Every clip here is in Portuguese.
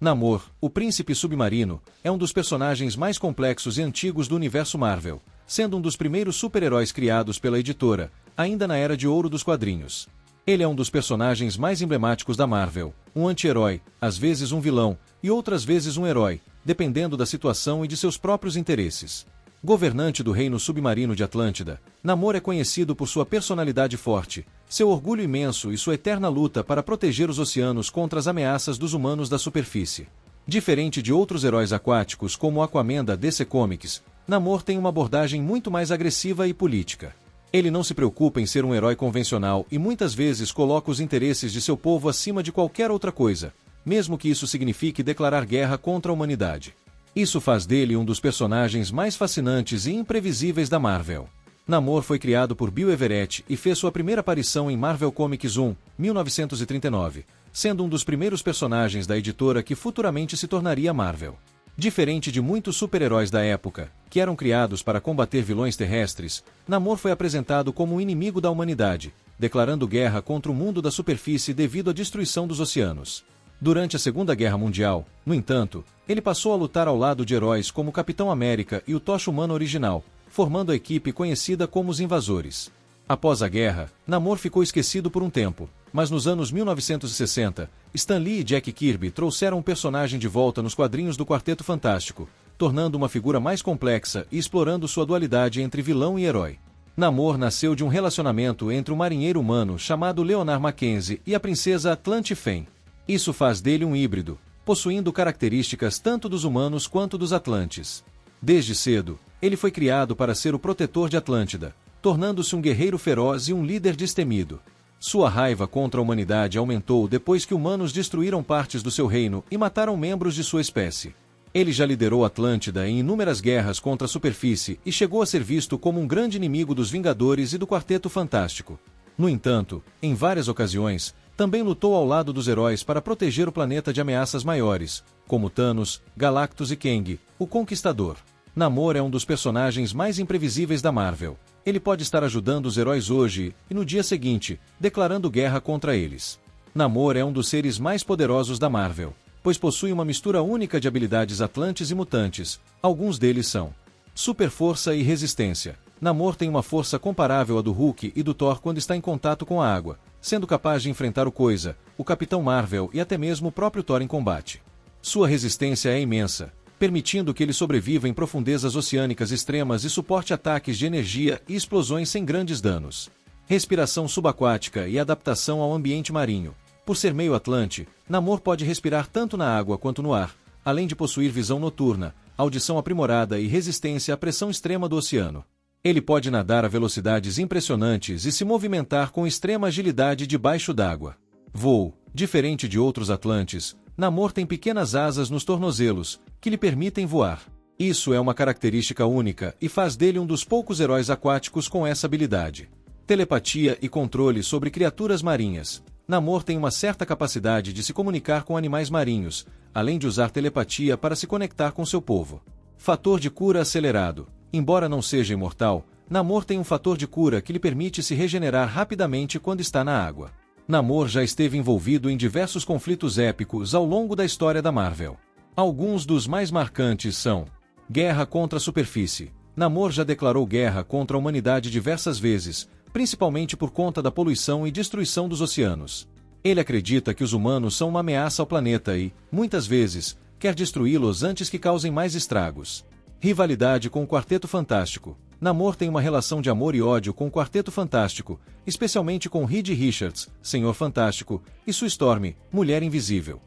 Namor, o príncipe submarino, é um dos personagens mais complexos e antigos do universo Marvel, sendo um dos primeiros super-heróis criados pela editora, ainda na era de ouro dos quadrinhos. Ele é um dos personagens mais emblemáticos da Marvel, um anti-herói, às vezes um vilão, e outras vezes um herói, dependendo da situação e de seus próprios interesses. Governante do reino submarino de Atlântida, Namor é conhecido por sua personalidade forte, seu orgulho imenso e sua eterna luta para proteger os oceanos contra as ameaças dos humanos da superfície. Diferente de outros heróis aquáticos como Aquaman da DC Comics, Namor tem uma abordagem muito mais agressiva e política. Ele não se preocupa em ser um herói convencional e muitas vezes coloca os interesses de seu povo acima de qualquer outra coisa, mesmo que isso signifique declarar guerra contra a humanidade. Isso faz dele um dos personagens mais fascinantes e imprevisíveis da Marvel. Namor foi criado por Bill Everett e fez sua primeira aparição em Marvel Comics 1, 1939, sendo um dos primeiros personagens da editora que futuramente se tornaria Marvel. Diferente de muitos super-heróis da época, que eram criados para combater vilões terrestres, Namor foi apresentado como um inimigo da humanidade, declarando guerra contra o mundo da superfície devido à destruição dos oceanos. Durante a Segunda Guerra Mundial, no entanto, ele passou a lutar ao lado de heróis como o Capitão América e o Tocha Humana original, formando a equipe conhecida como os Invasores. Após a guerra, Namor ficou esquecido por um tempo, mas nos anos 1960, Stan Lee e Jack Kirby trouxeram o personagem de volta nos quadrinhos do Quarteto Fantástico, tornando uma figura mais complexa e explorando sua dualidade entre vilão e herói. Namor nasceu de um relacionamento entre um marinheiro humano chamado Leonard Mackenzie e a princesa Atlante Fen. Isso faz dele um híbrido, possuindo características tanto dos humanos quanto dos Atlantes. Desde cedo, ele foi criado para ser o protetor de Atlântida, tornando-se um guerreiro feroz e um líder destemido. Sua raiva contra a humanidade aumentou depois que humanos destruíram partes do seu reino e mataram membros de sua espécie. Ele já liderou Atlântida em inúmeras guerras contra a superfície e chegou a ser visto como um grande inimigo dos Vingadores e do Quarteto Fantástico. No entanto, em várias ocasiões, também lutou ao lado dos heróis para proteger o planeta de ameaças maiores, como Thanos, Galactus e Kang, o Conquistador. Namor é um dos personagens mais imprevisíveis da Marvel. Ele pode estar ajudando os heróis hoje e no dia seguinte, declarando guerra contra eles. Namor é um dos seres mais poderosos da Marvel, pois possui uma mistura única de habilidades atlantes e mutantes. Alguns deles são super força e resistência. Namor tem uma força comparável à do Hulk e do Thor quando está em contato com a água, sendo capaz de enfrentar o Coisa, o Capitão Marvel e até mesmo o próprio Thor em combate. Sua resistência é imensa, permitindo que ele sobreviva em profundezas oceânicas extremas e suporte ataques de energia e explosões sem grandes danos. Respiração subaquática e adaptação ao ambiente marinho. Por ser meio Atlante, Namor pode respirar tanto na água quanto no ar, além de possuir visão noturna, audição aprimorada e resistência à pressão extrema do oceano. Ele pode nadar a velocidades impressionantes e se movimentar com extrema agilidade debaixo d'água. Voo. Diferente de outros Atlantes, Namor tem pequenas asas nos tornozelos, que lhe permitem voar. Isso é uma característica única e faz dele um dos poucos heróis aquáticos com essa habilidade. Telepatia e controle sobre criaturas marinhas. Namor tem uma certa capacidade de se comunicar com animais marinhos, além de usar telepatia para se conectar com seu povo. Fator de cura acelerado. Embora não seja imortal, Namor tem um fator de cura que lhe permite se regenerar rapidamente quando está na água. Namor já esteve envolvido em diversos conflitos épicos ao longo da história da Marvel. Alguns dos mais marcantes são: Guerra contra a superfície. Namor já declarou guerra contra a humanidade diversas vezes, principalmente por conta da poluição e destruição dos oceanos. Ele acredita que os humanos são uma ameaça ao planeta e, muitas vezes, quer destruí-los antes que causem mais estragos. Rivalidade com o Quarteto Fantástico. Namor tem uma relação de amor e ódio com o Quarteto Fantástico, especialmente com Reed Richards, Senhor Fantástico, e Sue Storm, Mulher Invisível.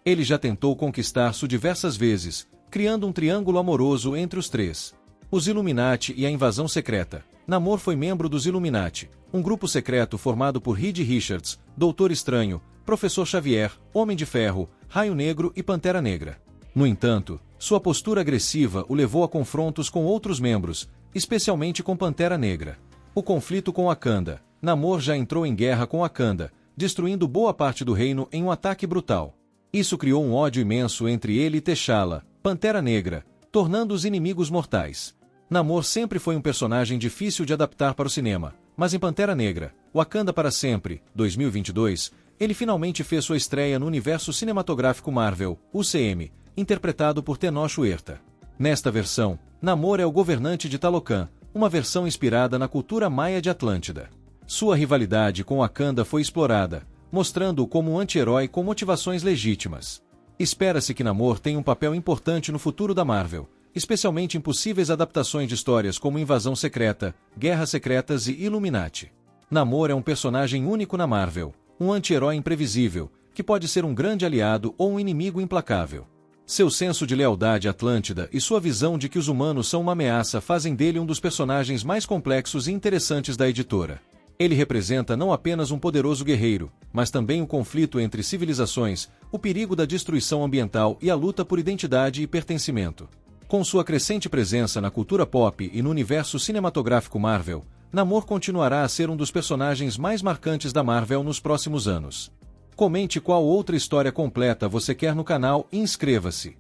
Ele já tentou conquistar Sue diversas vezes, criando um triângulo amoroso entre os três. Os Illuminati e a Invasão Secreta. Namor foi membro dos Illuminati, um grupo secreto formado por Reed Richards, Doutor Estranho, Professor Xavier, Homem de Ferro, Raio Negro e Pantera Negra. No entanto, sua postura agressiva o levou a confrontos com outros membros, especialmente com Pantera Negra. O conflito com Wakanda. Namor já entrou em guerra com Wakanda, destruindo boa parte do reino em um ataque brutal. Isso criou um ódio imenso entre ele e T'Challa, Pantera Negra, tornando-os inimigos mortais. Namor sempre foi um personagem difícil de adaptar para o cinema, mas em Pantera Negra, Wakanda para Sempre, 2022, ele finalmente fez sua estreia no universo cinematográfico Marvel, UCM, interpretado por Tenoch Huerta. Nesta versão, Namor é o governante de Talocan, uma versão inspirada na cultura maia de Atlântida. Sua rivalidade com Wakanda foi explorada, mostrando-o como um anti-herói com motivações legítimas. Espera-se que Namor tenha um papel importante no futuro da Marvel, especialmente em possíveis adaptações de histórias como Invasão Secreta, Guerras Secretas e Illuminati. Namor é um personagem único na Marvel, um anti-herói imprevisível, que pode ser um grande aliado ou um inimigo implacável. Seu senso de lealdade à Atlântida e sua visão de que os humanos são uma ameaça fazem dele um dos personagens mais complexos e interessantes da editora. Ele representa não apenas um poderoso guerreiro, mas também o conflito entre civilizações, o perigo da destruição ambiental e a luta por identidade e pertencimento. Com sua crescente presença na cultura pop e no universo cinematográfico Marvel, Namor continuará a ser um dos personagens mais marcantes da Marvel nos próximos anos. Comente qual outra história completa você quer no canal e inscreva-se.